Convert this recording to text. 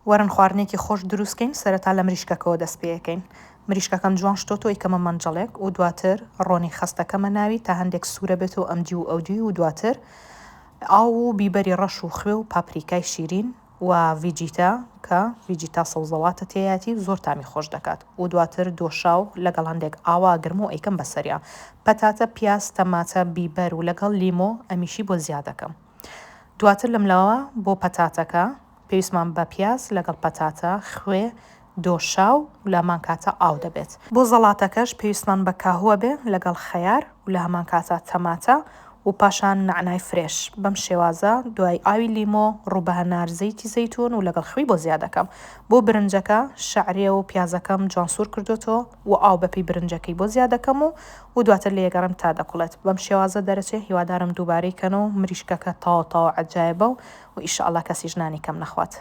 وەرن خواردنێکی خۆش دروستکەین سەرەتا لە مریشکەکەەوە دەست پێەکەین. مریشکەکەم جوان شتۆتەوەی کەمە مەنجەڵێک و دواتر ڕۆنی خستەکەمە ناوی تا هەندێک سوورە بێت و ئەمدی و ئەودی و دواتر ئاو و بیبەری ڕەش و خوێ و پاپریکای شیرین و ڤیجیتا کە ڤیجیتا سەوزەواتە تێیاتی زۆر تامی خۆش دەکات و دواتر دۆشاو لەگەڵ هەندێک ئاوا گرم و ئەیکەم بەسەریا پەتاتە پیاز تەماتە بیبەر و لەگەڵ لیمۆ ئەمیشی بۆ زیادەکەم. دواتر لەملاوە بۆ پەتاتەکە پێویستمان بە پیاز لەگەڵ پەتاتە خوێ دۆشاو لە هەمان کاتە ئاو دەبێت. بۆ زەڵاتەکەش پێویستمان بە کاهوە بێ لەگەڵ خەیار و لە هەمان کاتە تەماتە و پاشان نعنای فرێش. بەم شێوازە دوای ئاوی لیمۆ ڕووبەهەنار زەیتی زەیتون و لەگەڵ خوێی بۆ زیادەکەم. بۆ برنجەکە شەعرێ و پیازەکەم جوانسوور کردوتەوە و ئاو بەپی برنجەکەی بۆ زیادەکەم و دواتر لە یەگەڕم تا دەکوڵێت. بەم شێوازە دەرەچێت هیوادارم دووبارەی کەنەوە مریشکەکە تاوە عەجایبە و ئیشەڵڵا کەسیش نانی کەم نەخوات.